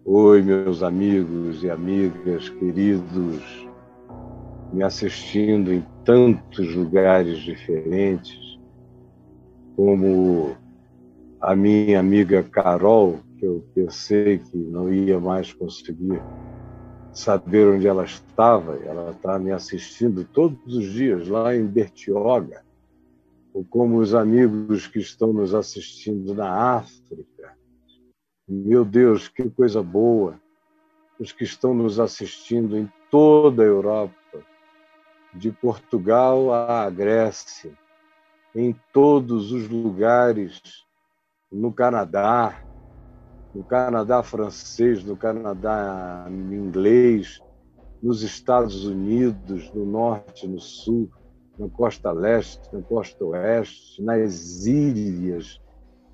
Oi, meus amigos e amigas queridos, me assistindo em tantos lugares diferentes, como a minha amiga Carol, que eu pensei que não ia mais conseguir saber onde ela estava. Ela está me assistindo todos os dias lá em Bertioga, ou como os amigos que estão nos assistindo na África. Meu Deus, que coisa boa! Os que estão nos assistindo em toda a Europa, de Portugal à Grécia, em todos os lugares, no Canadá francês, no Canadá inglês, nos Estados Unidos, no norte, no sul, na costa leste, na costa oeste, nas ilhas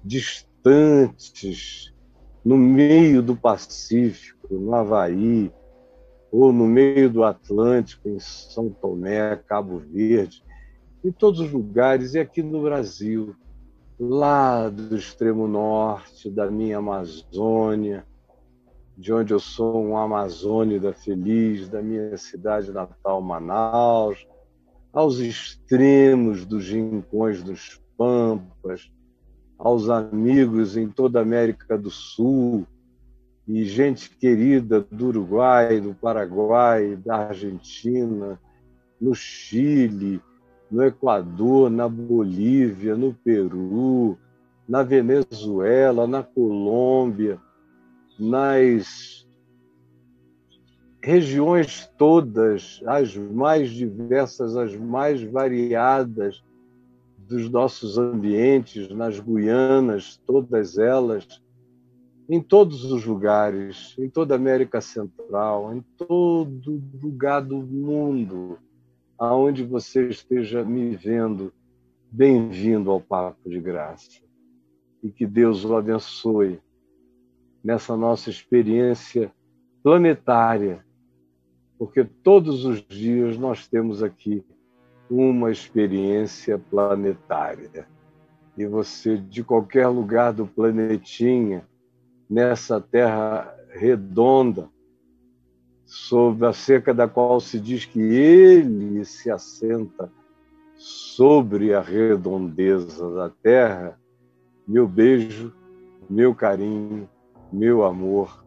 distantes, no meio do Pacífico, no Havaí, ou no meio do Atlântico, em São Tomé, Cabo Verde, em todos os lugares, e aqui no Brasil, lá do extremo norte, da minha Amazônia, de onde eu sou um amazônida feliz, da minha cidade natal, Manaus, aos extremos dos rincões dos Pampas, aos amigos em toda a América do Sul, e gente querida do Uruguai, do Paraguai, da Argentina, no Chile, no Equador, na Bolívia, no Peru, na Venezuela, na Colômbia, nas regiões todas, as mais diversas, as mais variadas dos nossos ambientes, nas Guianas, todas elas, em todos os lugares, em toda a América Central, em todo lugar do mundo, aonde você esteja me vendo, bem-vindo ao Papo de Graça. E que Deus o abençoe nessa nossa experiência planetária, porque todos os dias nós temos aqui uma experiência planetária. E você, de qualquer lugar do planetinha, nessa terra redonda, sob a cerca da qual se diz que ele se assenta sobre a redondeza da terra, meu beijo, meu carinho, meu amor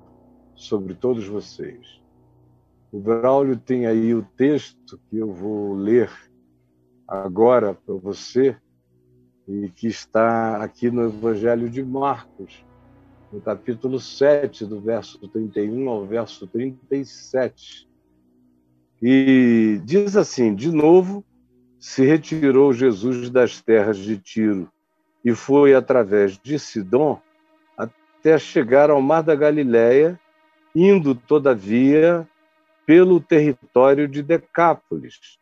sobre todos vocês. O Braulio tem aí o texto que eu vou ler agora para você e que está aqui no Evangelho de Marcos, no capítulo 7, do verso 31 ao verso 37. E diz assim: de novo se retirou Jesus das terras de Tiro e foi através de Sidom até chegar ao mar da Galileia, indo, todavia, pelo território de Decápolis.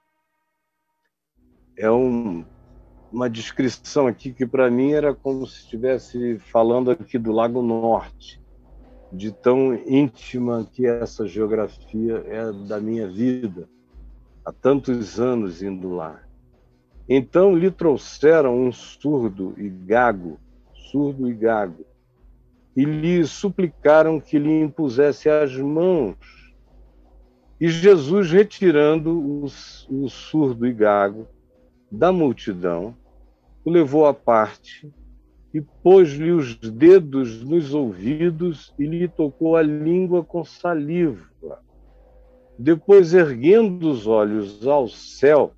É uma descrição aqui que, para mim, era como se estivesse falando aqui do Lago Norte, de tão íntima que essa geografia é da minha vida, há tantos anos indo lá. Então lhe trouxeram um surdo e gago, e lhe suplicaram que lhe impusesse as mãos. E Jesus, retirando o surdo e gago da multidão, o levou à parte e pôs-lhe os dedos nos ouvidos e lhe tocou a língua com saliva. Depois, erguendo os olhos ao céu,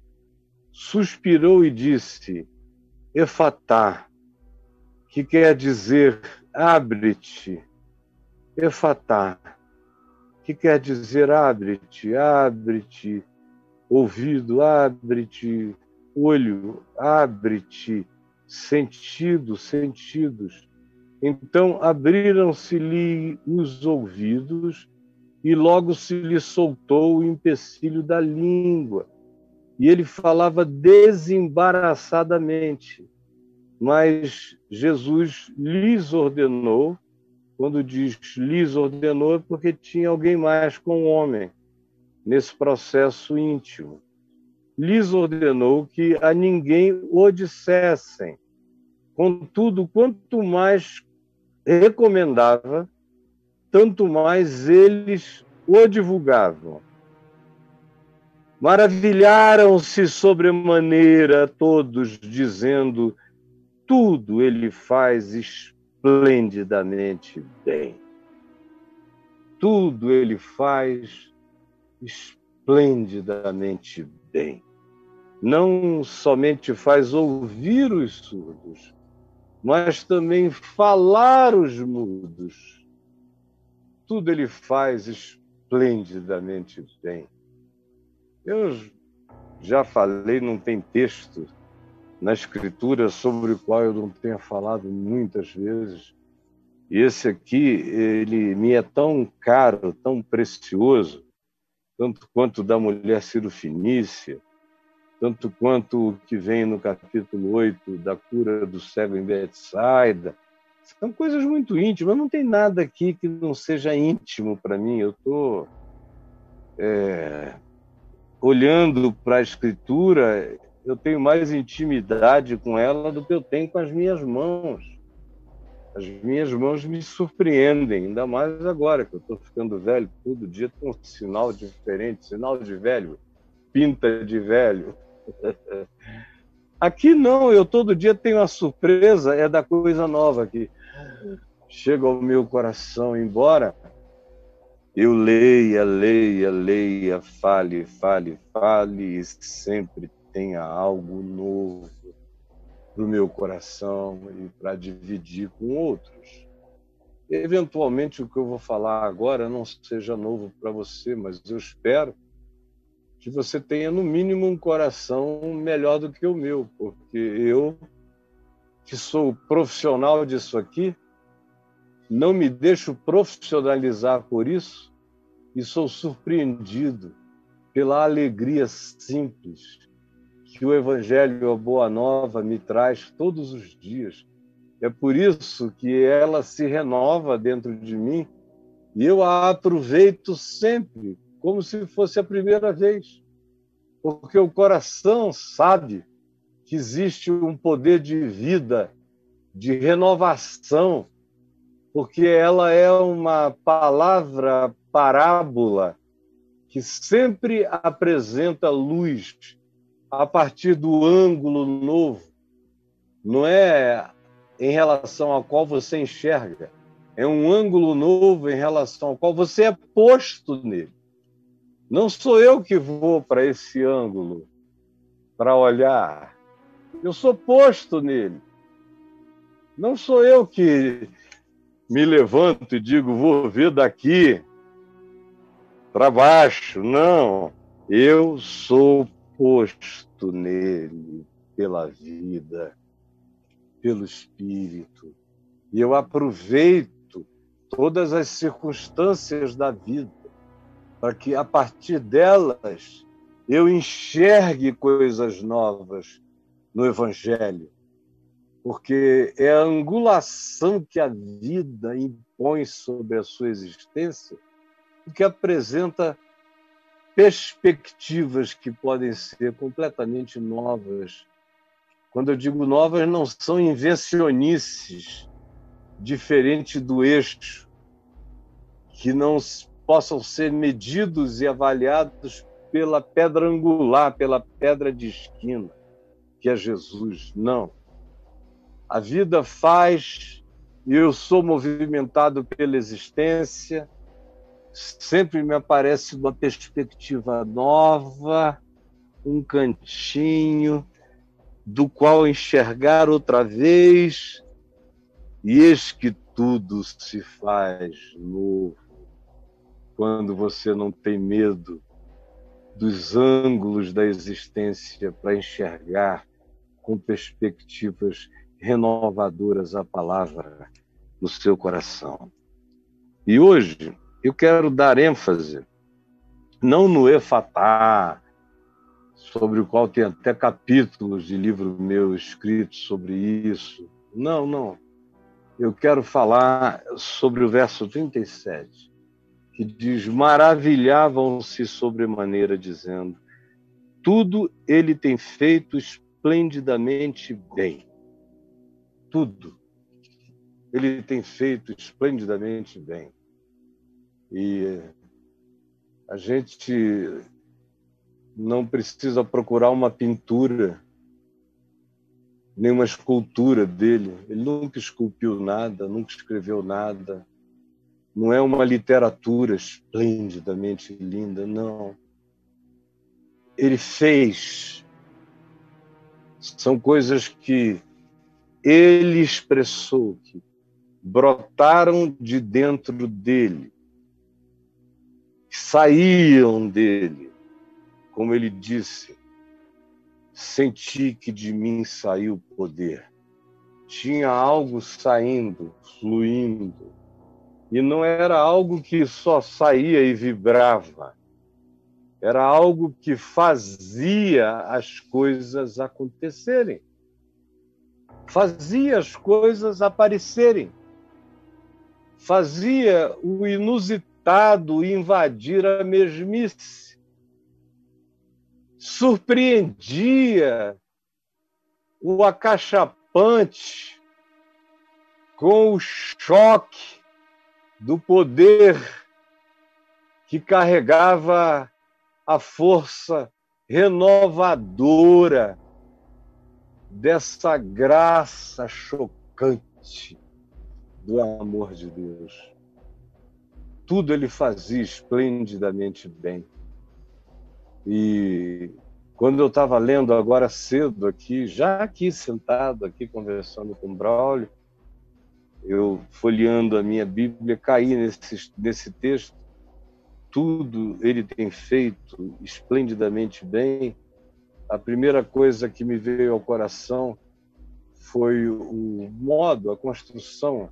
suspirou e disse: Efatá, que quer dizer abre-te. Efatá, que quer dizer abre-te, abre-te, ouvido, abre-te, olho, abre-te, sentidos. Então abriram-se-lhe os ouvidos e logo se lhe soltou o empecilho da língua. E ele falava desembaraçadamente. Mas Jesus lhes ordenou, quando diz lhes ordenou, é porque tinha alguém mais com o homem, nesse processo íntimo. Lhes ordenou que a ninguém o tanto mais eles o divulgavam. Maravilharam-se sobremaneira todos, dizendo: tudo ele faz esplendidamente bem. Tudo ele faz esplendidamente bem. Não somente faz ouvir os surdos, mas também falar os mudos. Tudo ele faz esplendidamente bem. Eu já falei, não tem texto na Escritura sobre o qual eu não tenha falado muitas vezes. E esse aqui, ele me é tão caro, tão precioso, tanto quanto da mulher Cirofenícia, tanto quanto o que vem no capítulo 8 da cura do cego em Betsaida. São coisas muito íntimas, não tem nada aqui que não seja íntimo para mim. Eu estou olhando para a Escritura, eu tenho mais intimidade com ela do que eu tenho com as minhas mãos. As minhas mãos me surpreendem, ainda mais agora que eu estou ficando velho. Todo dia tem um sinal diferente, sinal de velho, pinta de velho. Aqui não, eu todo dia tenho uma surpresa, é da coisa nova que chega ao meu coração, embora eu leia, leia, leia, fale, fale, fale, e sempre tenha algo novo para o meu coração e para dividir com outros. Eventualmente, o que eu vou falar agora não seja novo para você, mas eu espero que você tenha, no mínimo, um coração melhor do que o meu, porque eu, que sou profissional disso aqui, não me deixo profissionalizar por isso e sou surpreendido pela alegria simples que o Evangelho, a Boa Nova, me traz todos os dias. É por isso que ela se renova dentro de mim e eu a aproveito sempre, como se fosse a primeira vez. Porque o coração sabe que existe um poder de vida, de renovação, porque ela é uma palavra parábola que sempre apresenta luz a partir do ângulo novo. Não é em relação ao qual você enxerga, é um ângulo novo em relação ao qual você é posto nele. Não sou eu que vou para esse ângulo para olhar, eu sou posto nele. Não sou eu que me levanto e digo, vou ver daqui para baixo. Não, eu sou posto nele pela vida, pelo Espírito. E eu aproveito todas as circunstâncias da vida para que, a partir delas, eu enxergue coisas novas no Evangelho. Porque é a angulação que a vida impõe sobre a sua existência que apresenta perspectivas que podem ser completamente novas. Quando eu digo novas, não são invencionices, diferente do eixo, que não possam ser medidos e avaliados pela pedra angular, pela pedra de esquina, que é Jesus. Não. A vida faz, e eu sou movimentado pela existência, sempre me aparece uma perspectiva nova, um cantinho do qual enxergar outra vez, e eis que tudo se faz novo quando você não tem medo dos ângulos da existência para enxergar com perspectivas renovadoras a palavra no seu coração. E hoje eu quero dar ênfase não no Efatá, sobre o qual tem até capítulos de livro meu escrito sobre isso. Não, não. Eu quero falar sobre o verso 37, que diz, maravilhavam-se sobremaneira, dizendo, tudo ele tem feito esplendidamente bem. Tudo ele tem feito esplendidamente bem. E a gente não precisa procurar uma pintura, nem uma escultura dele. Ele nunca esculpiu nada, nunca escreveu nada. Não é uma literatura esplendidamente linda, não. Ele fez. São coisas que ele expressou, que brotaram de dentro dele, que saíam dele. Como ele disse, senti que de mim saiu o poder. Tinha algo saindo, fluindo. E não era algo que só saía e vibrava. Era algo que fazia as coisas acontecerem. Fazia as coisas aparecerem. Fazia o inusitado invadir a mesmice. Surpreendia o acachapante com o choque do poder que carregava a força renovadora dessa graça chocante do amor de Deus. Tudo ele fazia esplendidamente bem. E quando eu estava lendo agora cedo aqui, já aqui sentado, aqui conversando com o Braulio, eu folheando a minha Bíblia, caí nesse texto. Tudo ele tem feito esplendidamente bem. A primeira coisa que me veio ao coração foi o modo, a construção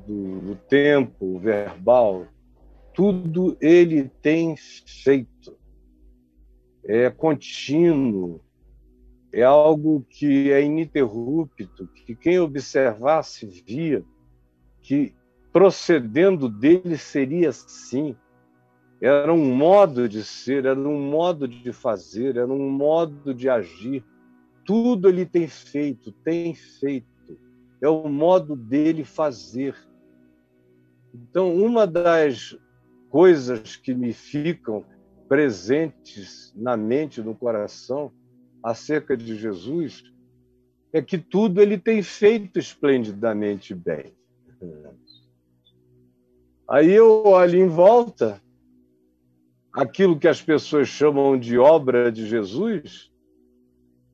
do tempo verbal. Tudo ele tem feito. É contínuo, é algo que é ininterrupto, que quem observasse via que procedendo dele seria assim. Era um modo de ser, era um modo de fazer, era um modo de agir. Tudo ele tem feito, tem feito. É o modo dele fazer. Então, uma das coisas que me ficam presentes na mente, no coração, acerca de Jesus, é que tudo ele tem feito esplendidamente bem. Aí eu olho em volta, aquilo que as pessoas chamam de obra de Jesus,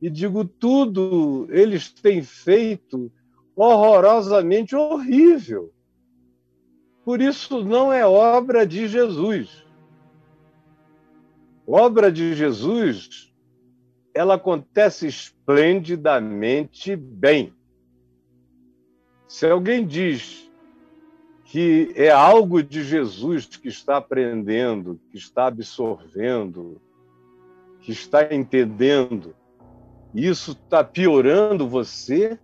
e digo, tudo eles têm feito horrorosamente horrível. Por isso não é obra de Jesus. Obra de Jesus, ela acontece esplendidamente bem. Se alguém diz que é algo de Jesus que está aprendendo, que está absorvendo, que está entendendo, isso está piorando você,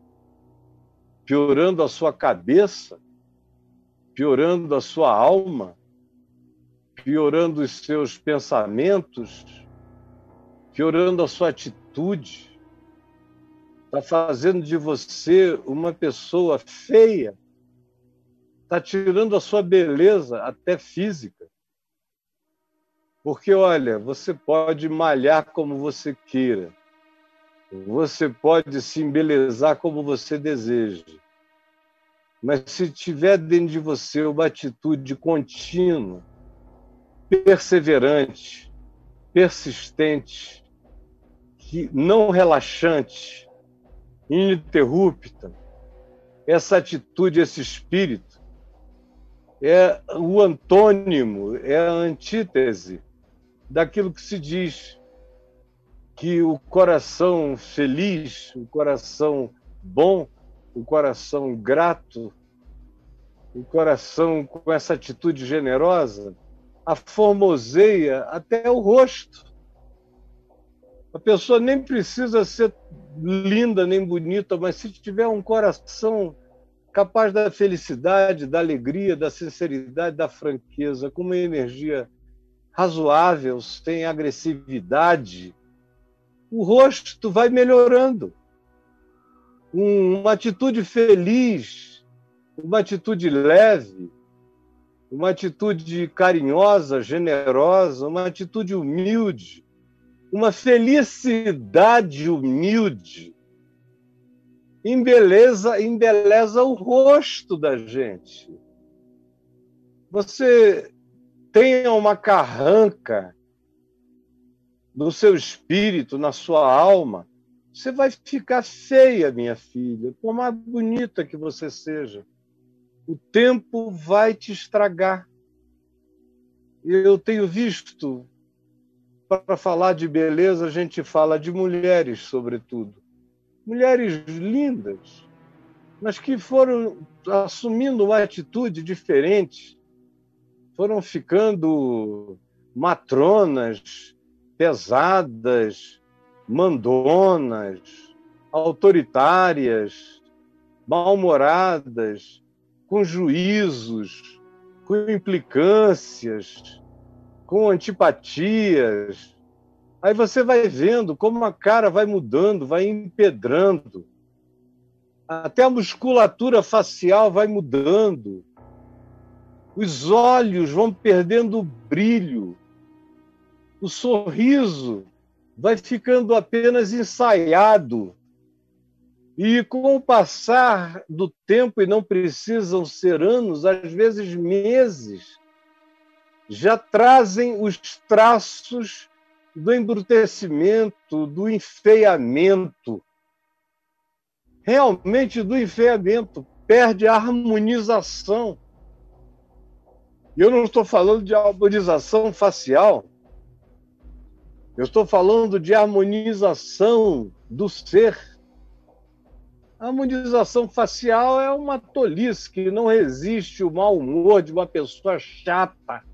piorando a sua cabeça, piorando a sua alma, piorando os seus pensamentos, piorando a sua atitude, está fazendo de você uma pessoa feia, está tirando a sua beleza, até física. Porque, olha, você pode malhar como você queira, você pode se embelezar como você deseja, mas se tiver dentro de você uma atitude contínua, perseverante, persistente, que não relaxante, ininterrupta, essa atitude, esse espírito, é o antônimo, é a antítese daquilo que se diz que o coração feliz, o coração bom, o coração grato, o coração com essa atitude generosa, aformoseia até o rosto. A pessoa nem precisa ser linda nem bonita, mas se tiver um coração capaz da felicidade, da alegria, da sinceridade, da franqueza, com uma energia razoável, sem agressividade, o rosto vai melhorando. Uma atitude feliz, uma atitude leve, uma atitude carinhosa, generosa, uma atitude humilde, uma felicidade humilde, embeleza o rosto da gente. Você tenha uma carranca no seu espírito, na sua alma, você vai ficar feia, minha filha, por mais bonita que você seja. O tempo vai te estragar. Eu tenho visto, para falar de beleza, a gente fala de mulheres, sobretudo. Mulheres lindas, mas que foram assumindo uma atitude diferente, foram ficando matronas, pesadas, mandonas, autoritárias, mal-humoradas, com juízos, com implicâncias, com antipatias. Aí você vai vendo como a cara vai mudando, vai empedrando. Até a musculatura facial vai mudando. Os olhos vão perdendo o brilho. O sorriso vai ficando apenas ensaiado. E com o passar do tempo, e não precisam ser anos, às vezes meses, já trazem os traços do embrutecimento, do enfeiamento. Realmente do enfeiamento, perde a harmonização. E eu não estou falando de harmonização facial, eu estou falando de harmonização do ser. A harmonização facial é uma tolice que não resiste o mau humor de uma pessoa chata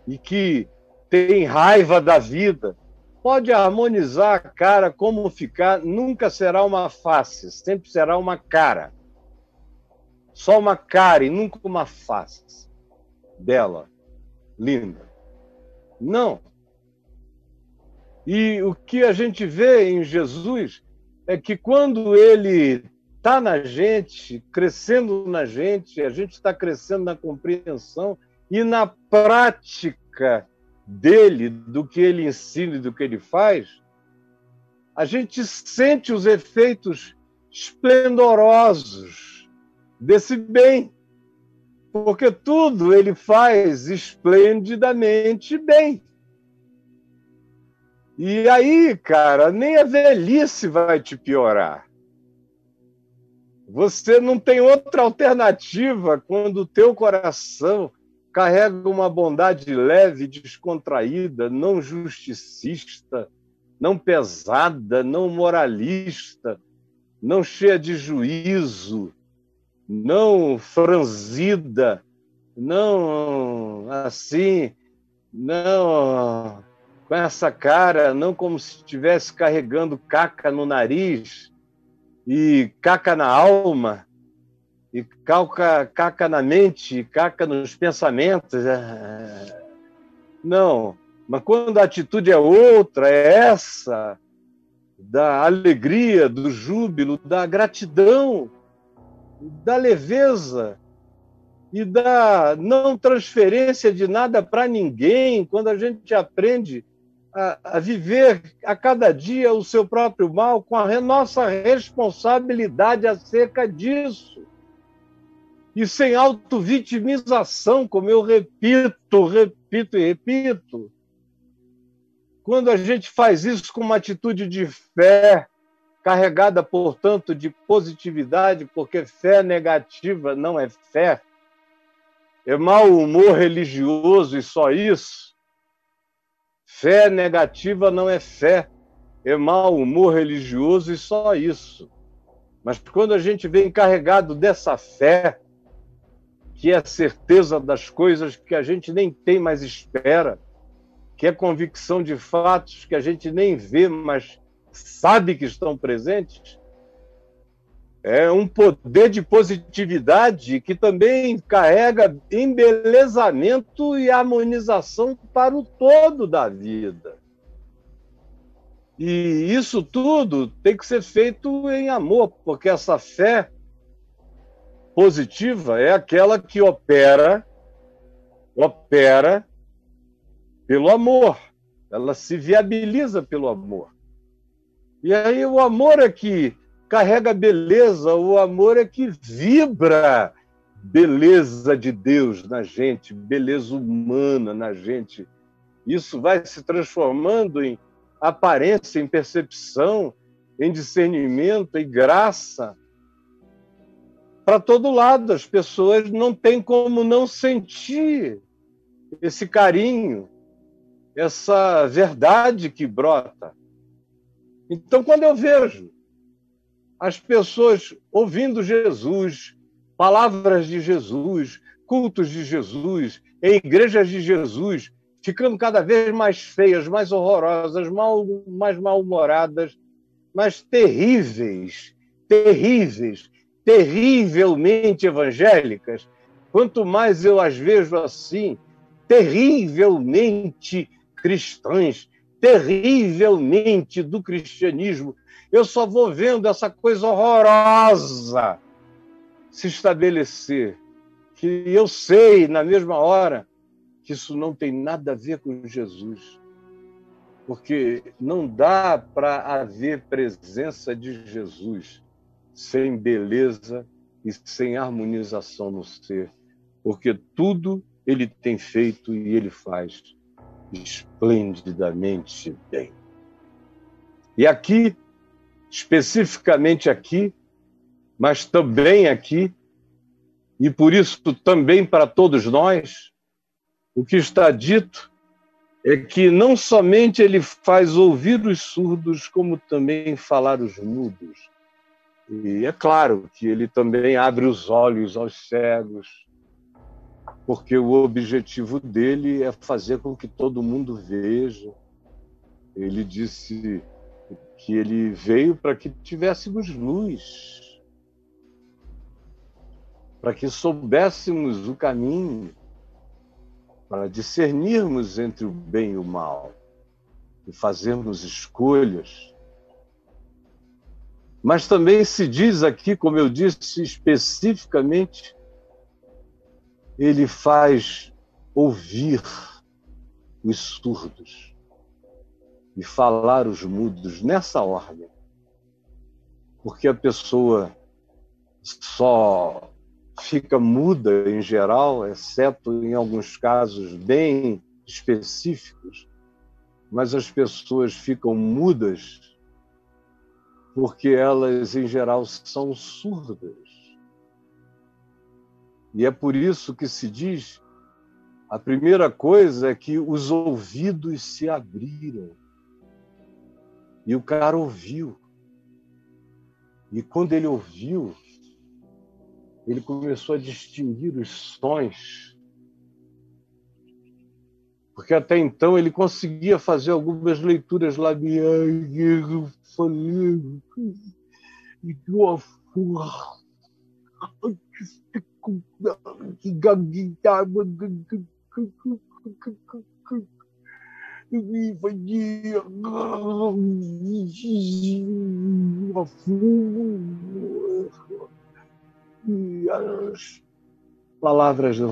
e que tem raiva da vida. Pode harmonizar a cara como ficar, nunca será uma face, sempre será uma cara. Só uma cara e nunca uma face bela, linda. Não. E o que a gente vê em Jesus é que quando ele está na gente, crescendo na gente, a gente está crescendo na compreensão e na prática dele, do que ele ensina e do que ele faz, a gente sente os efeitos esplendorosos desse bem, porque tudo ele faz esplendidamente bem. E aí, cara, nem a velhice vai te piorar. Você não tem outra alternativa quando o teu coração carrega uma bondade leve, descontraída, não justicista, não pesada, não moralista, não cheia de juízo, não franzida, não assim, não com essa cara, não como se estivesse carregando caca no nariz e caca na alma, e caca na mente, caca nos pensamentos. Não, mas quando a atitude é outra, é essa, da alegria, do júbilo, da gratidão, da leveza e da não transferência de nada para ninguém, quando a gente aprende a viver a cada dia o seu próprio mal com a nossa responsabilidade acerca disso. E sem autovitimização, como eu repito e repito. Quando a gente faz isso com uma atitude de fé, carregada, portanto, de positividade, porque fé negativa não é fé, é mau humor religioso e só isso. Fé negativa não é fé, é mau humor religioso e só isso. Mas quando a gente vem carregado dessa fé, que é a certeza das coisas que a gente nem tem, mas espera, que é convicção de fatos que a gente nem vê, mas sabe que estão presentes, é um poder de positividade que também carrega embelezamento e harmonização para o todo da vida. E isso tudo tem que ser feito em amor, porque essa fé positiva é aquela que opera opera pelo amor, ela se viabiliza pelo amor. E aí o amor é que carrega beleza, o amor é que vibra beleza de Deus na gente, beleza humana na gente. Isso vai se transformando em aparência, em percepção, em discernimento, em graça. Para todo lado, as pessoas não têm como não sentir esse carinho, essa verdade que brota. Então, quando eu vejo as pessoas ouvindo Jesus, palavras de Jesus, cultos de Jesus, em igrejas de Jesus, ficando cada vez mais feias, mais horrorosas, mais mal-humoradas, mais terríveis, terrivelmente evangélicas, quanto mais eu as vejo assim, terrivelmente cristãs, terrivelmente do cristianismo, eu só vou vendo essa coisa horrorosa se estabelecer, que eu sei, na mesma hora, que isso não tem nada a ver com Jesus, porque não dá para haver presença de Jesus sem beleza e sem harmonização no ser, porque tudo ele tem feito e ele faz esplendidamente bem. E aqui, especificamente aqui, mas também aqui, e por isso também para todos nós, o que está dito é que não somente ele faz ouvir os surdos, como também falar os mudos. E é claro que ele também abre os olhos aos cegos, porque o objetivo dele é fazer com que todo mundo veja. Ele disse que ele veio para que tivéssemos luz, para que soubéssemos o caminho, para discernirmos entre o bem e o mal e fazermos escolhas. Mas também se diz aqui, como eu disse especificamente, ele faz ouvir os surdos e falar os mudos nessa ordem. Porque a pessoa só fica muda em geral, exceto em alguns casos bem específicos, mas as pessoas ficam mudas porque elas, em geral, são surdas. E é por isso que se diz, a primeira coisa é que os ouvidos se abriram. E o cara ouviu. E quando ele ouviu, ele começou a distinguir os sons. Porque até então ele conseguia fazer algumas leituras labiais. Eu falei, que gaguejava, e fazia e as palavras não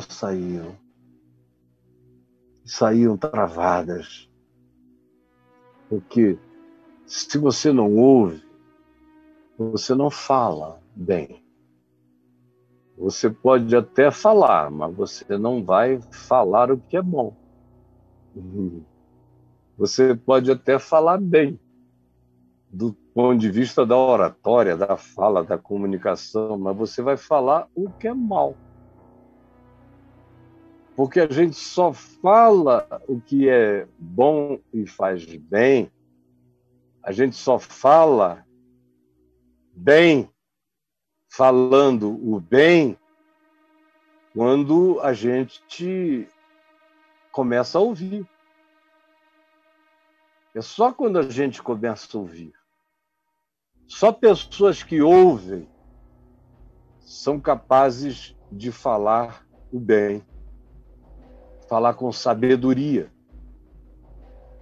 saíam travadas, porque se você não ouve, você não fala bem. Você pode até falar, mas você não vai falar o que é bom. Você pode até falar bem, do ponto de vista da oratória, da fala, da comunicação, mas você vai falar o que é mal. Porque a gente só fala o que é bom e faz bem, a gente só fala bem, falando o bem, quando a gente começa a ouvir. É só quando a gente começa a ouvir. Só pessoas que ouvem são capazes de falar o bem, falar com sabedoria,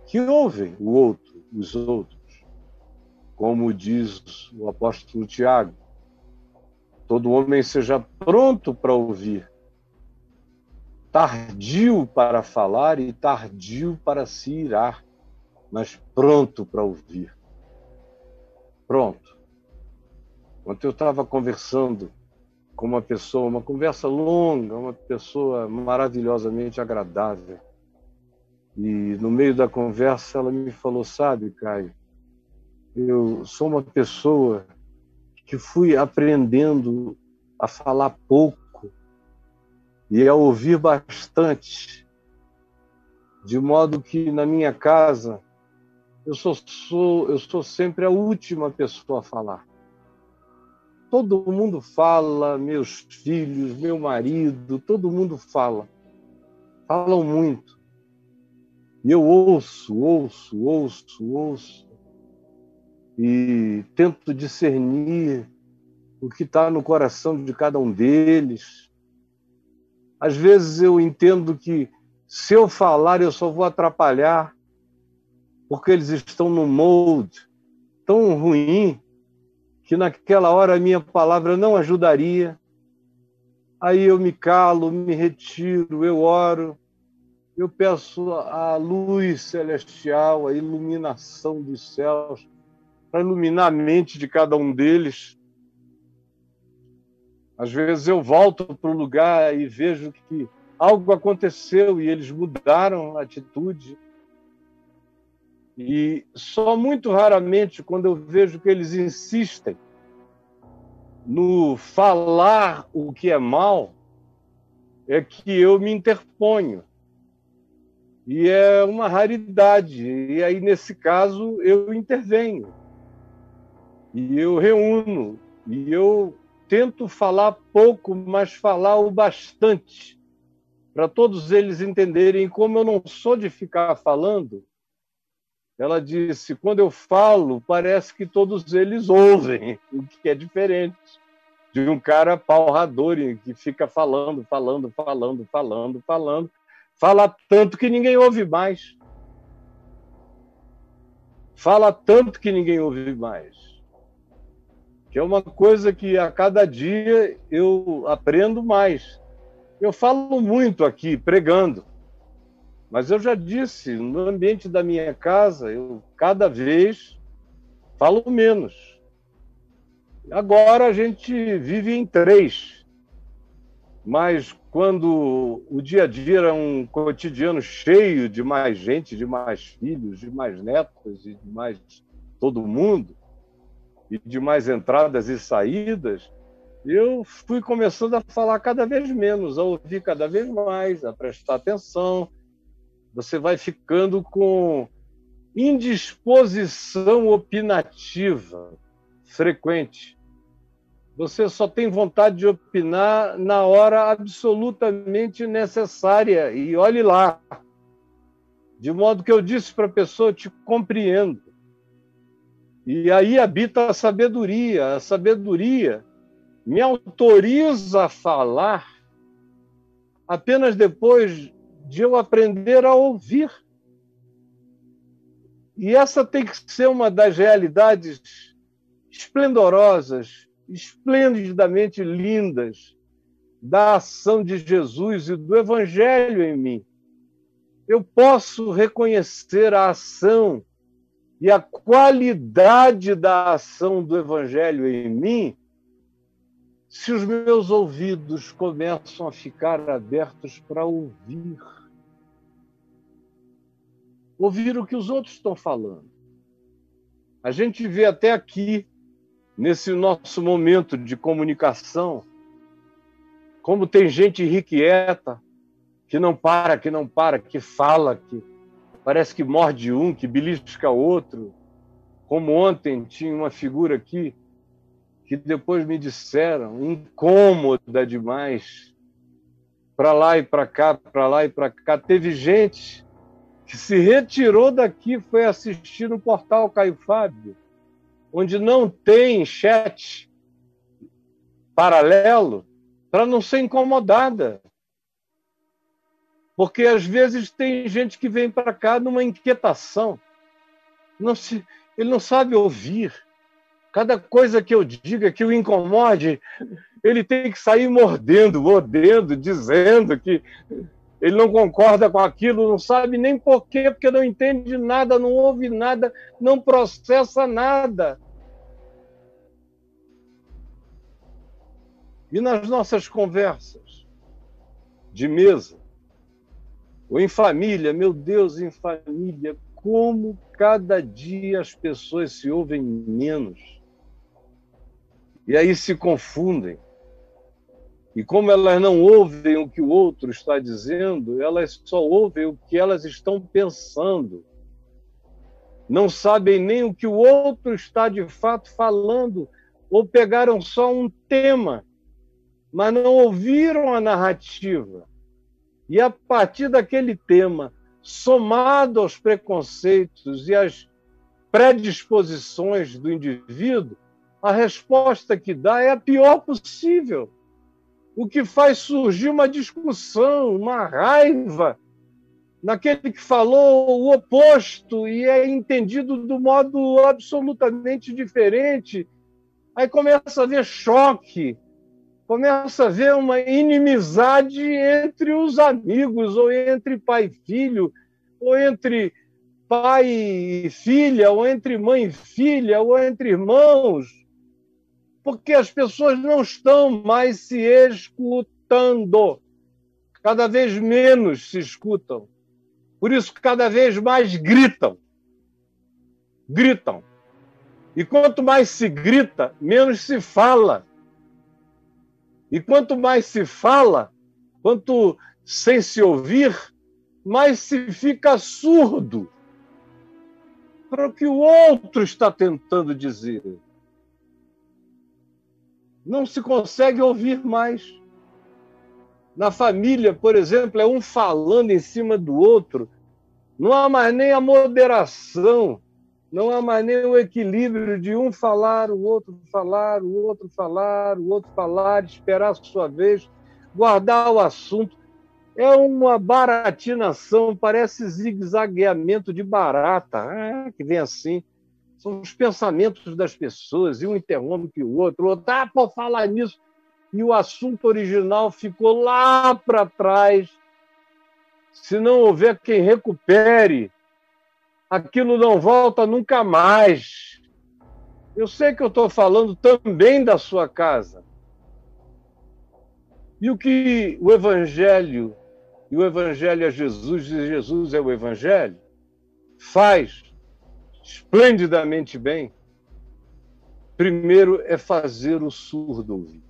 que ouvem o outro, os outros. Como diz o apóstolo Tiago, todo homem seja pronto para ouvir, tardio para falar e tardio para se irar, mas pronto para ouvir. Pronto. Ontem eu estava conversando com uma pessoa, uma conversa longa, uma pessoa maravilhosamente agradável. E no meio da conversa ela me falou: sabe, Caio, eu sou uma pessoa que fui aprendendo a falar pouco e a ouvir bastante, de modo que na minha casa eu sou sempre a última pessoa a falar. Todo mundo fala, meus filhos, meu marido, todo mundo fala. Falam muito. E eu ouço. E tento discernir o que está no coração de cada um deles. Às vezes eu entendo que se eu falar eu só vou atrapalhar, porque eles estão num molde tão ruim que naquela hora a minha palavra não ajudaria. Aí eu me calo, me retiro, eu oro, eu peço a luz celestial, a iluminação dos céus, para iluminar a mente de cada um deles. Às vezes eu volto para o lugar e vejo que algo aconteceu e eles mudaram a atitude. E só muito raramente, quando eu vejo que eles insistem no falar o que é mal, é que eu me interponho. E é uma raridade. E aí, nesse caso, eu intervenho. E eu reúno. E eu tento falar pouco, mas falar o bastante, para todos eles entenderem. Como eu não sou de ficar falando, ela disse, quando eu falo, parece que todos eles ouvem, o que é diferente de um cara pau-rador que fica falando, fala tanto que ninguém ouve mais. Fala tanto que ninguém ouve mais. Que é uma coisa que a cada dia eu aprendo mais. Eu falo muito aqui, pregando. Mas eu já disse, no ambiente da minha casa, eu cada vez falo menos. Agora a gente vive em 3. Mas quando o dia a dia era um cotidiano cheio de mais gente, de mais filhos, de mais netos e de mais todo mundo, e de mais entradas e saídas, eu fui começando a falar cada vez menos, a ouvir cada vez mais, a prestar atenção. Você vai ficando com indisposição opinativa frequente. Você só tem vontade de opinar na hora absolutamente necessária. E olhe lá. De modo que eu disse para a pessoa, te compreendo. E aí habita a sabedoria. A sabedoria me autoriza a falar apenas depois de eu aprender a ouvir. E essa tem que ser uma das realidades esplendorosas, esplendidamente lindas da ação de Jesus e do Evangelho em mim. Eu posso reconhecer a ação e a qualidade da ação do Evangelho em mim se os meus ouvidos começam a ficar abertos para ouvir. Ouvir o que os outros estão falando. A gente vê até aqui, nesse nosso momento de comunicação, como tem gente irrequieta, que não para, que fala, que parece que morde um, que belisca outro. Como ontem tinha uma figura aqui, que depois me disseram, incômoda demais, para lá e para cá, para lá e para cá. Teve gente que se retirou daqui, foi assistir no portal Caio Fábio, onde não tem chat paralelo, para não ser incomodada. Porque, às vezes, tem gente que vem para cá numa inquietação. Ele não sabe ouvir. Cada coisa que eu diga que o incomode, ele tem que sair mordendo, dizendo que... Ele não concorda com aquilo, não sabe nem por quê, porque não entende nada, não ouve nada, não processa nada. E nas nossas conversas de mesa, ou em família, meu Deus, em família, como cada dia as pessoas se ouvem menos. E aí se confundem. E como elas não ouvem o que o outro está dizendo, elas só ouvem o que elas estão pensando. Não sabem nem o que o outro está de fato falando, ou pegaram só um tema, mas não ouviram a narrativa. E a partir daquele tema, somado aos preconceitos e às predisposições do indivíduo, a resposta que dá é a pior possível. O que faz surgir uma discussão, uma raiva naquele que falou o oposto e é entendido do modo absolutamente diferente. Aí começa a haver choque, começa a haver uma inimizade entre os amigos, ou entre pai e filho, ou entre pai e filha, ou entre mãe e filha, ou entre irmãos, porque as pessoas não estão mais se escutando. Cada vez menos se escutam. Por isso, cada vez mais gritam. Gritam. E quanto mais se grita, menos se fala. E quanto mais se fala, quanto sem se ouvir, mais se fica surdo para o que o outro está tentando dizer. Não se consegue ouvir mais. Na família, por exemplo, é um falando em cima do outro. Não há mais nem a moderação, não há mais nem o equilíbrio de um falar, o outro falar, o outro falar, o outro falar, esperar a sua vez, guardar o assunto. É uma baratinação, parece zigue-zagueamento de barata, que vem assim. São os pensamentos das pessoas, e um interrompe o outro, por falar nisso, e o assunto original ficou lá para trás. Se não houver quem recupere, aquilo não volta nunca mais. Eu sei que eu estou falando também da sua casa. E o que o Evangelho, e o Evangelho é Jesus, e Jesus é o Evangelho, faz esplendidamente bem, primeiro é fazer o surdo ouvir.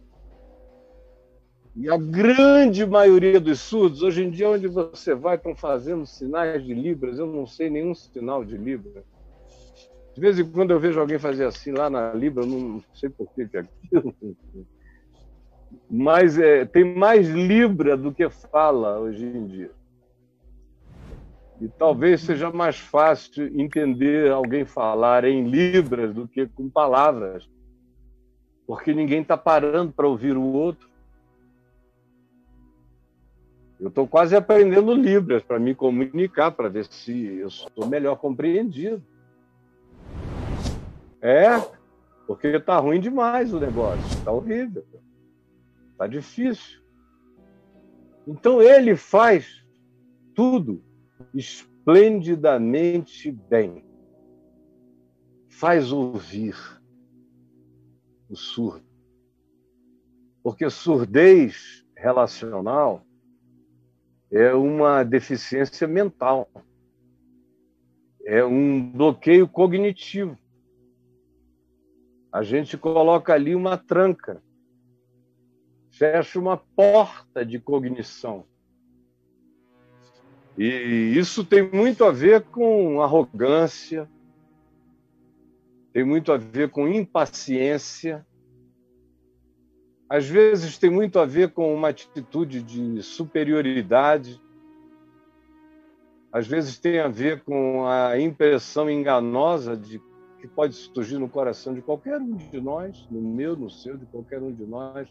E a grande maioria dos surdos, hoje em dia, onde você vai, estão fazendo sinais de Libras. Eu não sei nenhum sinal de Libra. De vez em quando eu vejo alguém fazer assim lá na Libra, eu não sei por que é aquilo. Mas tem mais Libra do que fala hoje em dia. E talvez seja mais fácil entender alguém falar em Libras do que com palavras, porque ninguém está parando para ouvir o outro. Eu estou quase aprendendo Libras para me comunicar, para ver se eu sou melhor compreendido. Porque está ruim demais o negócio, está horrível, está difícil. Então ele faz tudo esplendidamente bem. Faz ouvir o surdo. Porque surdez relacional é uma deficiência mental, é um bloqueio cognitivo. A gente coloca ali uma tranca, fecha uma porta de cognição. E isso tem muito a ver com arrogância, tem muito a ver com impaciência, às vezes tem muito a ver com uma atitude de superioridade, às vezes tem a ver com a impressão enganosa que pode surgir no coração de qualquer um de nós, no meu, no seu, de qualquer um de nós,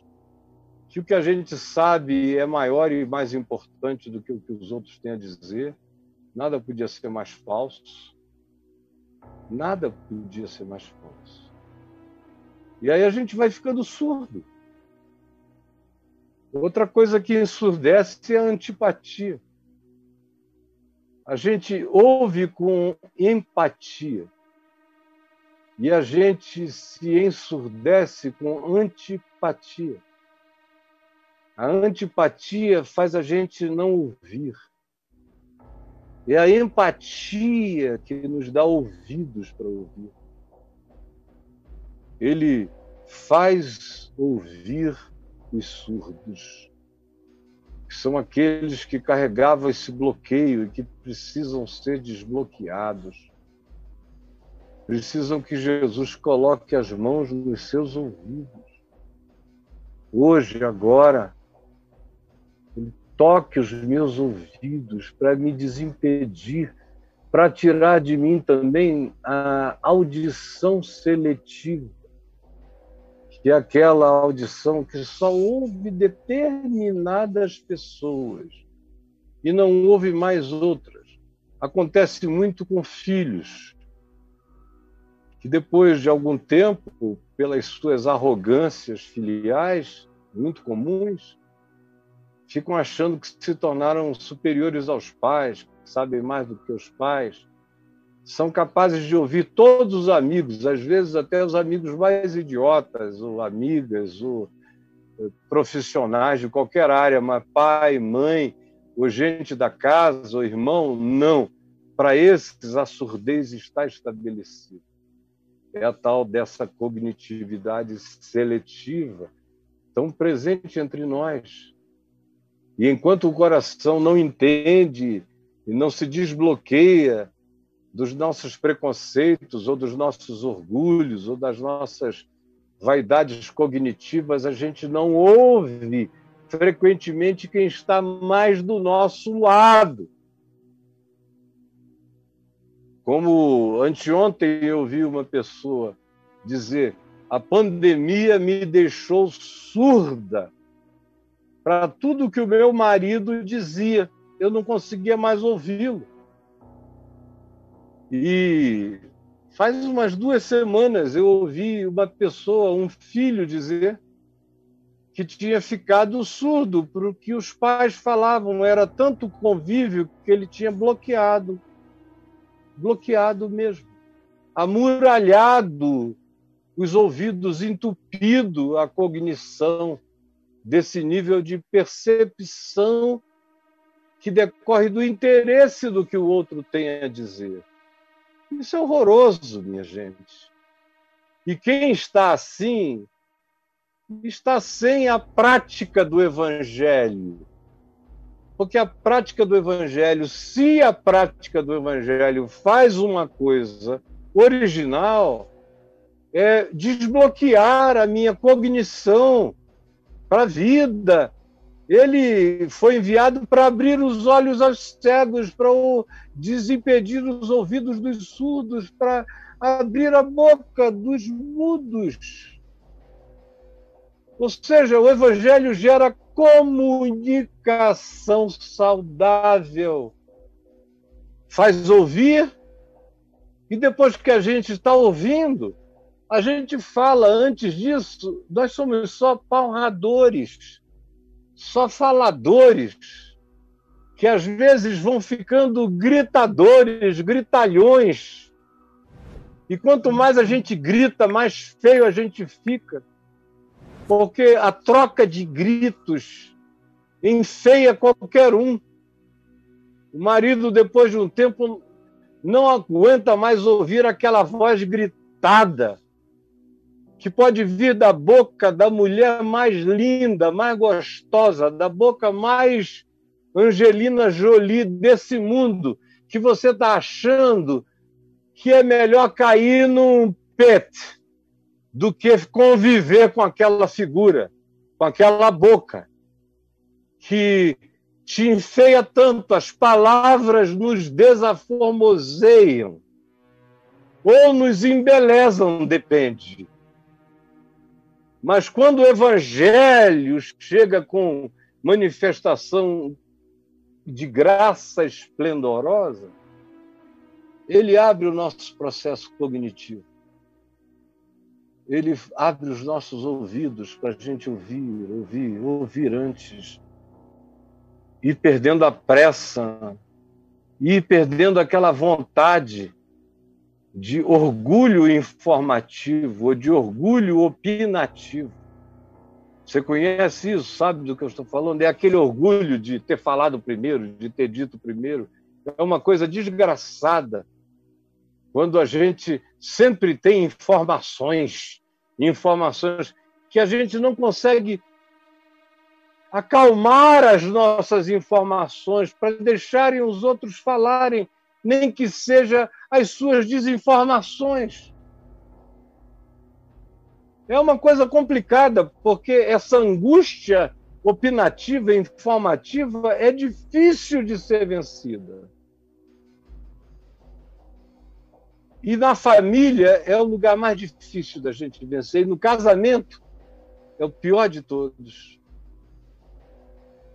que o que a gente sabe é maior e mais importante do que o que os outros têm a dizer. Nada podia ser mais falso. Nada podia ser mais falso. E aí a gente vai ficando surdo. Outra coisa que ensurdece é a antipatia. A gente ouve com empatia e a gente se ensurdece com antipatia. A antipatia faz a gente não ouvir. É a empatia que nos dá ouvidos para ouvir. Ele faz ouvir os surdos, que são aqueles que carregavam esse bloqueio e que precisam ser desbloqueados. Precisam que Jesus coloque as mãos nos seus ouvidos. Hoje, agora, Ele toque os meus ouvidos para me desimpedir, para tirar de mim também a audição seletiva, que é aquela audição que só ouve determinadas pessoas e não ouve mais outras. Acontece muito com filhos, que depois de algum tempo, pelas suas arrogâncias filiais, muito comuns, ficam achando que se tornaram superiores aos pais, que sabem mais do que os pais, são capazes de ouvir todos os amigos, às vezes até os amigos mais idiotas, ou amigas, ou profissionais de qualquer área, mas pai, mãe, ou gente da casa, ou irmão, não. Para esses, a surdez está estabelecida. É a tal dessa cognitividade seletiva, tão presente entre nós. E enquanto o coração não entende e não se desbloqueia dos nossos preconceitos, ou dos nossos orgulhos, ou das nossas vaidades cognitivas, a gente não ouve frequentemente quem está mais do nosso lado. Como anteontem eu ouvi uma pessoa dizer: a pandemia me deixou surda para tudo que o meu marido dizia. Eu não conseguia mais ouvi-lo. E faz umas 2 semanas eu ouvi uma pessoa, um filho, dizer que tinha ficado surdo para o que os pais falavam. Era tanto convívio que ele tinha bloqueado mesmo, amuralhado os ouvidos, entupido a cognição desse nível de percepção que decorre do interesse do que o outro tem a dizer. Isso é horroroso, minha gente. E quem está assim está sem a prática do Evangelho. Porque a prática do Evangelho, se a prática do Evangelho faz uma coisa original, é desbloquear a minha cognição para a vida. Ele foi enviado para abrir os olhos aos cegos, para desimpedir os ouvidos dos surdos, para abrir a boca dos mudos. Ou seja, o Evangelho gera comunicação saudável. Faz ouvir, e depois que a gente está ouvindo, a gente fala. Antes disso, nós somos só palradores, só faladores, que às vezes vão ficando gritadores, gritalhões. E quanto mais a gente grita, mais feio a gente fica. Porque a troca de gritos enfeia qualquer um. O marido, depois de um tempo, não aguenta mais ouvir aquela voz gritada, que pode vir da boca da mulher mais linda, mais gostosa, da boca mais Angelina Jolie desse mundo, que você está achando que é melhor cair num pet do que conviver com aquela figura, com aquela boca, que te enfeia tanto. As palavras nos desaformoseiam ou nos embelezam, depende. Mas quando o Evangelho chega com manifestação de graça esplendorosa, ele abre o nosso processo cognitivo. ele abre os nossos ouvidos para a gente ouvir antes, ir perdendo a pressa, ir perdendo aquela vontade de orgulho informativo ou de orgulho opinativo. Você conhece isso, sabe do que eu estou falando? É aquele orgulho de ter falado primeiro, de ter dito primeiro. É uma coisa desgraçada quando a gente sempre tem informações que a gente não consegue acalmar as nossas informações para deixarem os outros falarem, nem que seja as suas desinformações. É uma coisa complicada, porque essa angústia opinativa e informativa é difícil de ser vencida. E na família é o lugar mais difícil da gente vencer. E no casamento é o pior de todos.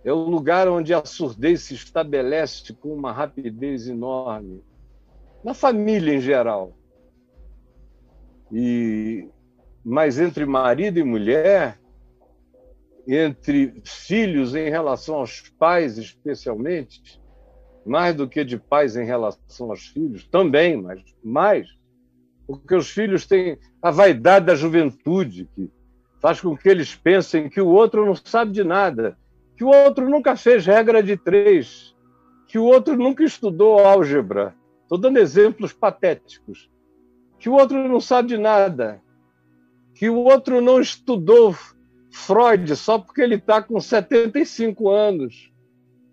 É o lugar onde a surdez se estabelece com uma rapidez enorme. Na família em geral. Mas entre marido e mulher, entre filhos em relação aos pais, especialmente, mais do que de pais em relação aos filhos, também, mas mais, porque os filhos têm a vaidade da juventude, que faz com que eles pensem que o outro não sabe de nada, que o outro nunca fez regra de 3, que o outro nunca estudou álgebra. Estou dando exemplos patéticos. Que o outro não sabe de nada, que o outro não estudou Freud só porque ele está com 75 anos,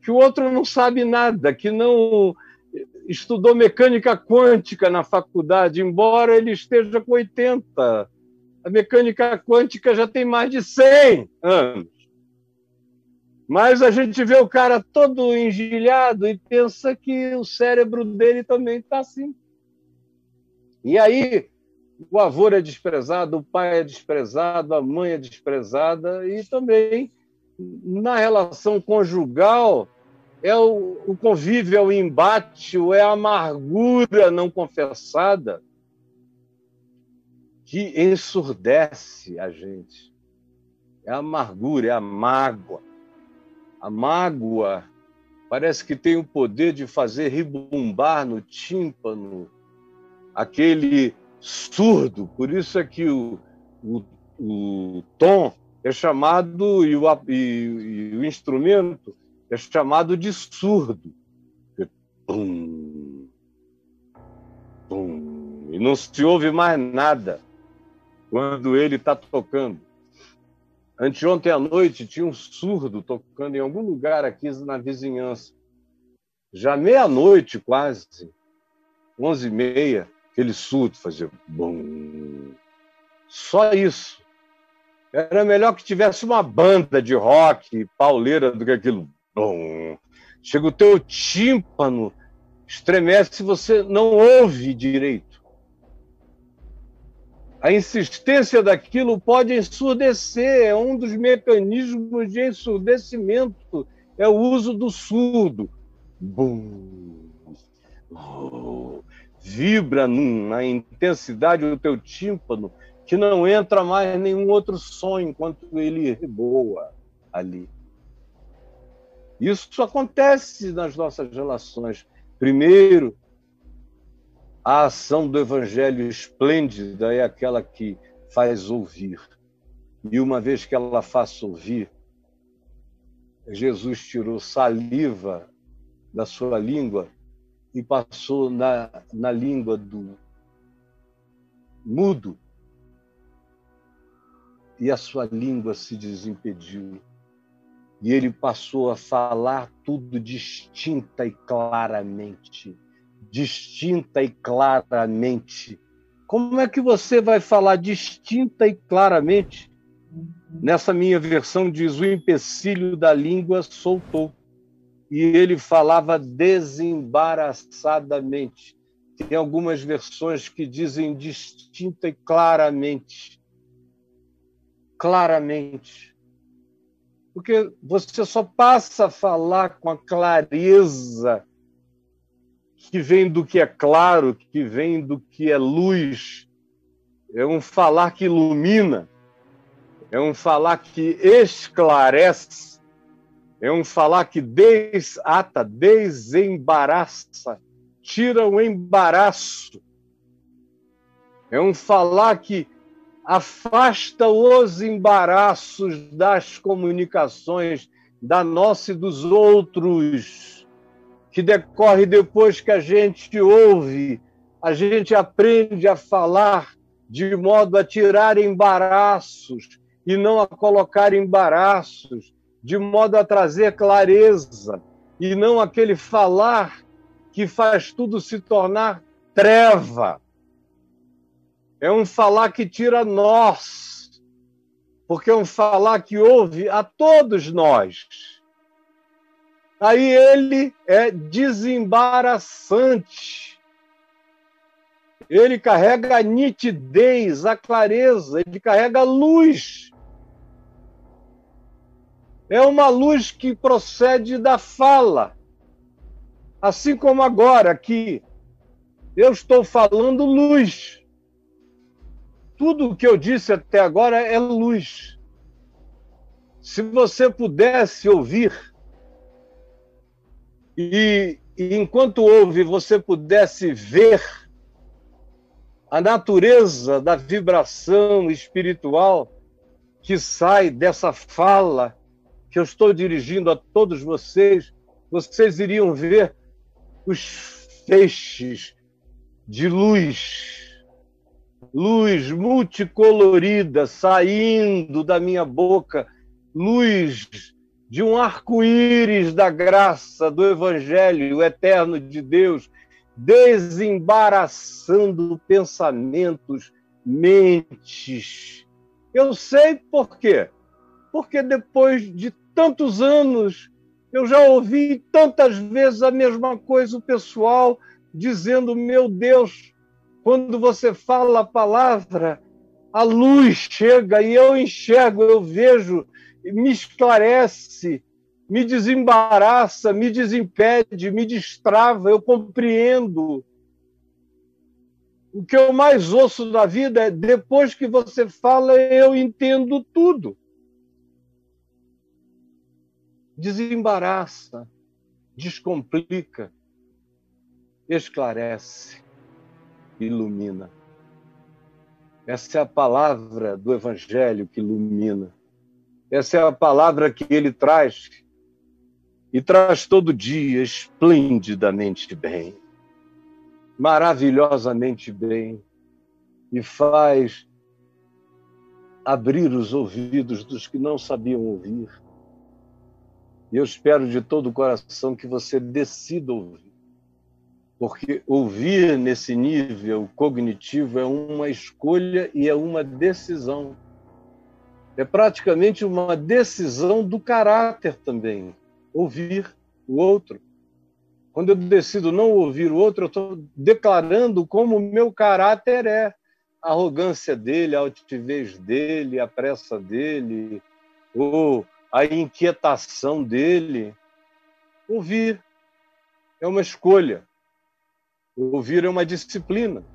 que o outro não sabe nada, que não estudou mecânica quântica na faculdade, embora ele esteja com 80. A mecânica quântica já tem mais de 100 anos. Mas a gente vê o cara todo engilhado e pensa que o cérebro dele também está assim. E aí o avô é desprezado, o pai é desprezado, a mãe é desprezada, e também na relação conjugal é o convívio, é o embate, é a amargura não confessada que ensurdece a gente. É a amargura, é a mágoa. A mágoa parece que tem o poder de fazer rebumbar no tímpano aquele surdo. Por isso é que o tom é chamado, e o instrumento é chamado de surdo. Pum, pum, e não se ouve mais nada quando ele está tocando. Anteontem à noite tinha um surdo tocando em algum lugar aqui na vizinhança. Já meia-noite quase, 11h30, aquele surdo fazia bum. Só isso. Era melhor que tivesse uma banda de rock pauleira do que aquilo. Bum. Chega o teu tímpano, estremece se você não ouve direito. A insistência daquilo pode ensurdecer, é um dos mecanismos de ensurdecimento, é o uso do surdo. Bum. Vibra na intensidade do teu tímpano, que não entra mais nenhum outro som enquanto ele reboa ali. Isso acontece nas nossas relações. Primeiro, a ação do evangelho esplêndida é aquela que faz ouvir. E uma vez que ela faz ouvir, Jesus tirou saliva da sua língua e passou na língua do mudo. E a sua língua se desimpediu. E ele passou a falar tudo distinta e claramente. Distinta e claramente. Como é que você vai falar distinta e claramente? Nessa minha versão diz: o empecilho da língua soltou. E ele falava desembaraçadamente. Tem algumas versões que dizem distinta e claramente. Claramente. Porque você só passa a falar com a clareza que vem do que é claro, que vem do que é luz, é um falar que ilumina, é um falar que esclarece, é um falar que desata, desembaraça, tira o embaraço. É um falar que afasta os embaraços das comunicações da nossa e dos outros, que decorre depois que a gente ouve, a gente aprende a falar de modo a tirar embaraços e não a colocar embaraços, de modo a trazer clareza e não aquele falar que faz tudo se tornar treva. É um falar que tira nós, porque é um falar que ouve a todos nós. Aí ele é desembaraçante. Ele carrega a nitidez, a clareza, ele carrega a luz. É uma luz que procede da fala. Assim como agora aqui, eu estou falando luz. Tudo o que eu disse até agora é luz. Se você pudesse ouvir, e enquanto ouve, você pudesse ver a natureza da vibração espiritual que sai dessa fala que eu estou dirigindo a todos vocês, vocês iriam ver os feixes de luz multicolorida saindo da minha boca, luz de um arco-íris da graça do Evangelho eterno de Deus, desembaraçando pensamentos, mentes. Eu sei por quê. Porque depois de tantos anos, eu já ouvi tantas vezes a mesma coisa, o pessoal dizendo, meu Deus, quando você fala a palavra, a luz chega e eu enxergo, eu vejo, me esclarece, me desembaraça, me desimpede, me destrava, eu compreendo. O que eu mais ouço na vida é, depois que você fala, eu entendo tudo. Desembaraça, descomplica, esclarece, ilumina. Essa é a palavra do Evangelho que ilumina. Essa é a palavra que ele traz, e traz todo dia esplendidamente bem, maravilhosamente bem, e faz abrir os ouvidos dos que não sabiam ouvir. E eu espero de todo o coração que você decida ouvir, porque ouvir nesse nível cognitivo é uma escolha e é uma decisão. É praticamente uma decisão do caráter também, ouvir o outro. Quando eu decido não ouvir o outro, eu estou declarando como o meu caráter é. A arrogância dele, a altivez dele, a pressa dele, ou a inquietação dele. Ouvir é uma escolha. Ouvir é uma disciplina.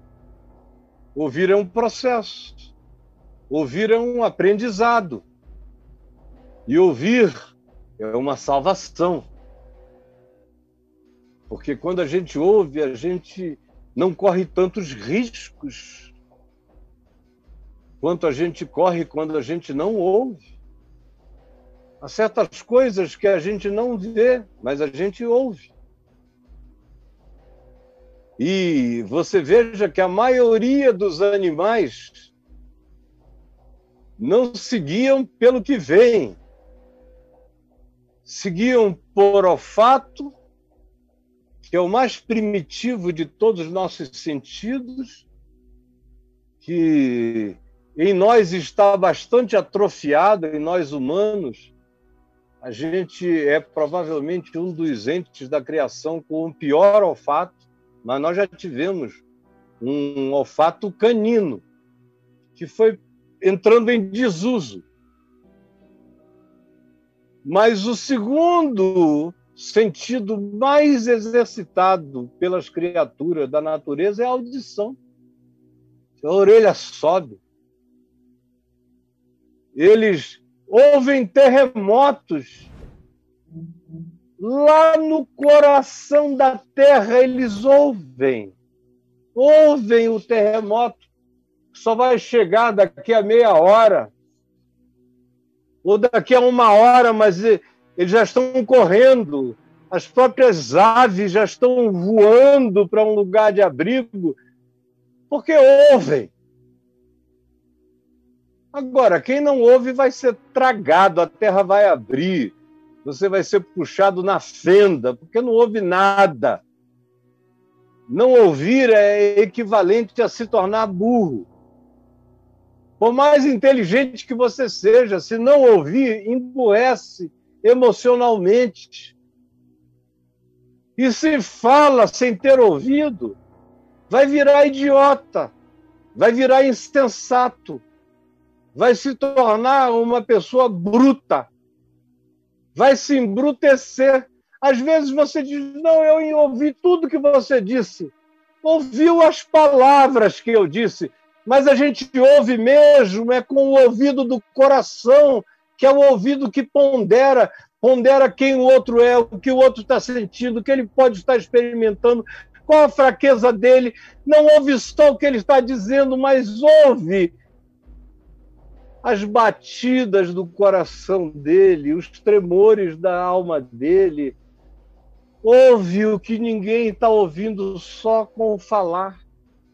Ouvir é um processo. Ouvir é um aprendizado. E ouvir é uma salvação. Porque quando a gente ouve, a gente não corre tantos riscos quanto a gente corre quando a gente não ouve. Há certas coisas que a gente não vê, mas a gente ouve. E você veja que a maioria dos animais não seguiam pelo que vem. Seguiam por olfato, que é o mais primitivo de todos os nossos sentidos, que em nós está bastante atrofiado, em nós humanos. A gente é provavelmente um dos entes da criação com o pior olfato, mas nós já tivemos um olfato canino, que foi entrando em desuso. Mas o segundo sentido mais exercitado pelas criaturas da natureza é a audição. a orelha sobe. Eles ouvem terremotos. Lá no coração da terra eles ouvem o terremoto, que só vai chegar daqui a meia hora, ou daqui a uma hora, mas eles já estão correndo, as próprias aves já estão voando para um lugar de abrigo, porque ouvem. Agora, quem não ouve vai ser tragado, a terra vai abrir, você vai ser puxado na fenda, porque não ouve nada. Não ouvir é equivalente a se tornar burro. Por mais inteligente que você seja, se não ouvir, emburrece emocionalmente. E se fala sem ter ouvido, vai virar idiota, vai virar insensato, vai se tornar uma pessoa bruta, vai se embrutecer. Às vezes você diz, não, eu ouvi tudo que você disse, ouviu as palavras que eu disse, mas a gente ouve mesmo, é com o ouvido do coração, que é o ouvido que pondera quem o outro é, o que o outro está sentindo, o que ele pode estar experimentando, qual a fraqueza dele. Não ouve só o que ele está dizendo, mas ouve as batidas do coração dele, os tremores da alma dele. Ouve o que ninguém está ouvindo só com o falar.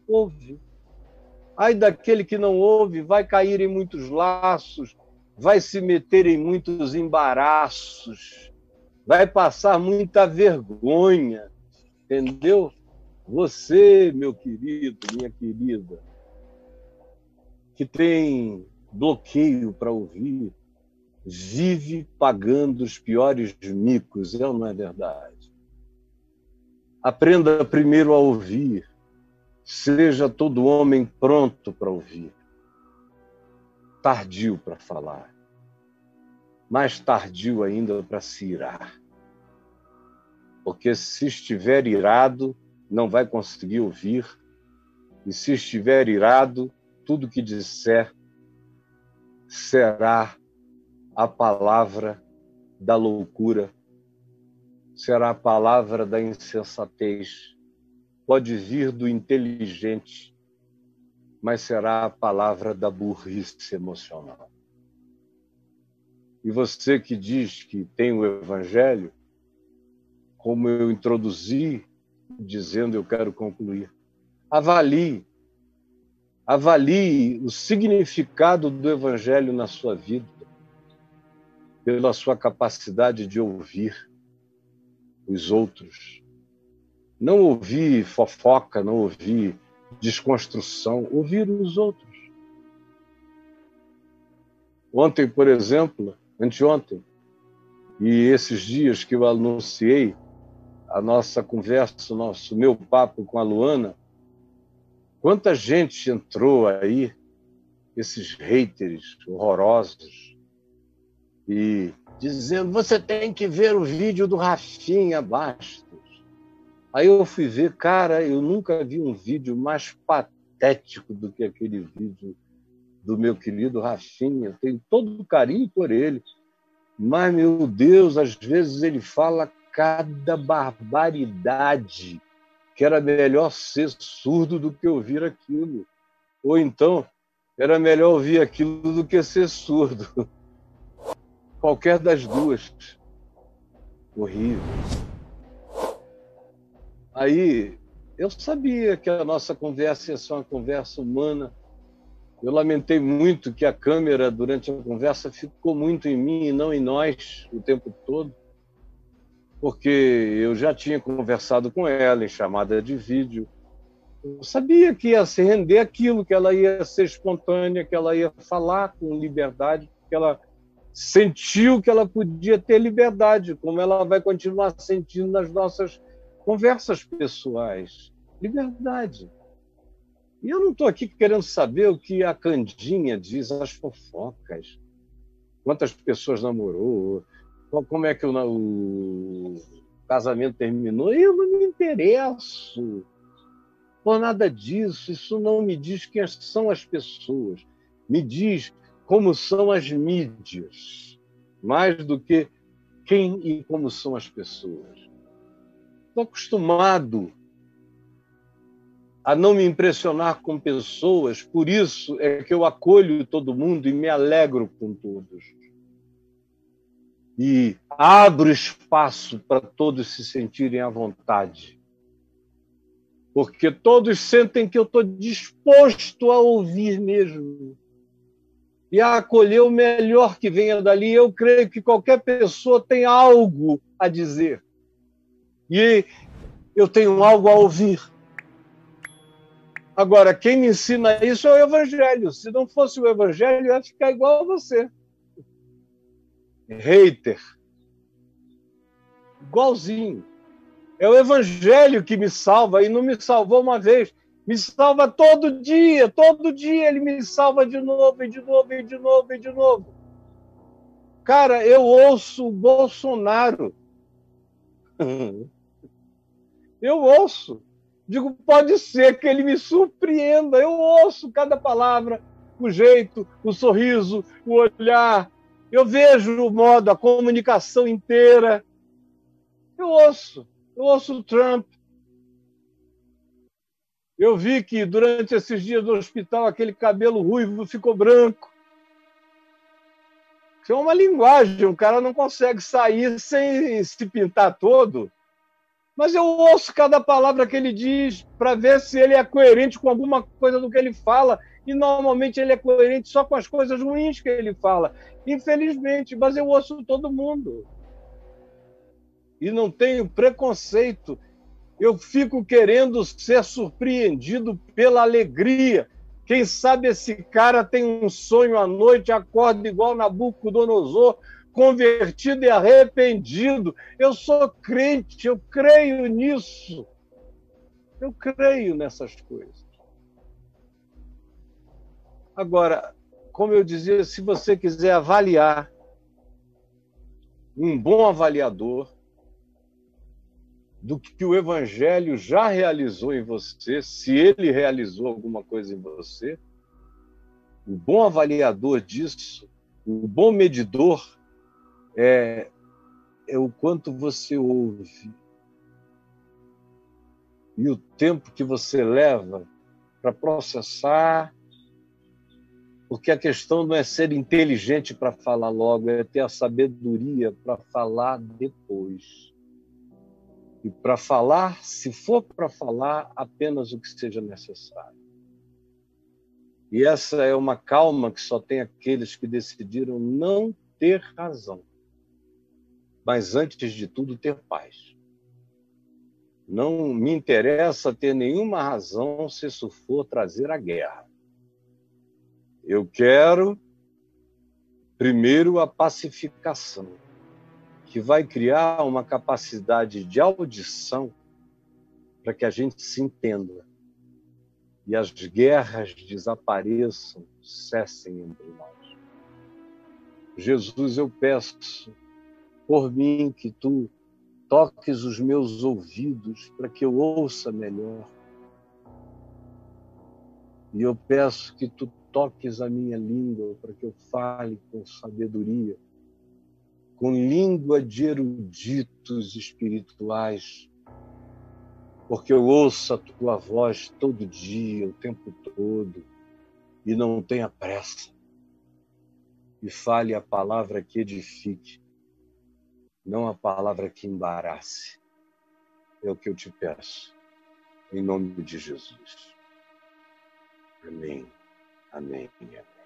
Ouve. Ai daquele que não ouve, vai cair em muitos laços, vai se meter em muitos embaraços, vai passar muita vergonha, entendeu? Você, meu querido, minha querida, que tem bloqueio para ouvir, vive pagando os piores micos, não é verdade? Aprenda primeiro a ouvir. Seja todo homem pronto para ouvir. Tardio para falar. Mais tardio ainda para se irar. Porque se estiver irado, não vai conseguir ouvir. E se estiver irado, tudo que disser será a palavra da loucura, será a palavra da insensatez. Pode vir do inteligente, mas será a palavra da burrice emocional. E você que diz que tem o Evangelho, como eu introduzi, dizendo eu quero concluir, avalie o significado do Evangelho na sua vida, pela sua capacidade de ouvir os outros. Não ouvir fofoca, não ouvir desconstrução, ouvir os outros. Ontem, por exemplo, anteontem, e esses dias que eu anunciei a nossa conversa, meu papo com a Luana, quanta gente entrou aí, esses haters horrorosos, e dizendo, você tem que ver o vídeo do Rafinha Bastos. Aí eu fui ver, cara, eu nunca vi um vídeo mais patético do que aquele vídeo do meu querido Rafinha. Tenho todo o carinho por ele, mas, meu Deus, às vezes ele fala cada barbaridade, que era melhor ser surdo do que ouvir aquilo. Ou então, era melhor ouvir aquilo do que ser surdo. Qualquer das duas. Horrível. Aí, eu sabia que a nossa conversa ia ser uma conversa humana. Eu lamentei muito que a câmera, durante a conversa, ficou muito em mim e não em nós o tempo todo, porque eu já tinha conversado com ela em chamada de vídeo. Eu sabia que ia se render aquilo, que ela ia ser espontânea, que ela ia falar com liberdade, que ela sentiu que ela podia ter liberdade, como ela vai continuar sentindo nas nossas conversas pessoais. Liberdade. E eu não estou aqui querendo saber o que a Candinha diz, as fofocas, quantas pessoas namorou, como é que o casamento terminou. Eu não me interesso, por nada disso. Isso não me diz quem são as pessoas. Me diz como são as mídias, mais do que quem e como são as pessoas. Estou acostumado a não me impressionar com pessoas, por isso é que eu acolho todo mundo e me alegro com todos. E abro espaço para todos se sentirem à vontade. Porque todos sentem que eu estou disposto a ouvir mesmo. E a acolher o melhor que venha dali. Eu creio que qualquer pessoa tem algo a dizer. E eu tenho algo a ouvir. Agora, quem me ensina isso é o Evangelho. Se não fosse o Evangelho, eu ia ficar igual a você. Hater. Igualzinho. É o Evangelho que me salva, e não me salvou uma vez. Me salva todo dia ele me salva de novo, e de novo, e de novo, e de novo. Cara, eu ouço o Bolsonaro. Eu ouço. Digo, pode ser que ele me surpreenda. Eu ouço cada palavra, o jeito, o sorriso, o olhar. Eu vejo o modo, a comunicação inteira. Eu ouço o Trump. Eu vi que durante esses dias no hospital aquele cabelo ruivo ficou branco. Isso é uma linguagem, o cara não consegue sair sem se pintar todo. Mas eu ouço cada palavra que ele diz para ver se ele é coerente com alguma coisa do que ele fala. E normalmente ele é coerente só com as coisas ruins que ele fala. Infelizmente, mas eu ouço todo mundo. E não tenho preconceito. Eu fico querendo ser surpreendido pela alegria. Quem sabe esse cara tem um sonho à noite, acorda igual Nabucodonosor, convertido e arrependido. Eu sou crente, eu creio nisso. Eu creio nessas coisas. Agora, como eu dizia, se você quiser avaliar, um bom avaliador do que o Evangelho já realizou em você, se ele realizou alguma coisa em você, o bom avaliador disso, o bom medidor é o quanto você ouve e o tempo que você leva para processar, porque a questão não é ser inteligente para falar logo, é ter a sabedoria para falar depois. E para falar, se for para falar, apenas o que seja necessário. E essa é uma calma que só tem aqueles que decidiram não ter razão, mas antes de tudo ter paz. Não me interessa ter nenhuma razão se isso for trazer a guerra. Eu quero, primeiro, a pacificação, que vai criar uma capacidade de audição para que a gente se entenda e as guerras desapareçam, cessem entre nós. Jesus, eu peço por mim que tu toques os meus ouvidos para que eu ouça melhor. E eu peço que tu toques a minha língua para que eu fale com sabedoria, com língua de eruditos espirituais, porque eu ouço a tua voz todo dia, o tempo todo, e não tenha pressa. E fale a palavra que edifique, não a palavra que embarace. É o que eu te peço, em nome de Jesus. Amém, amém, amém.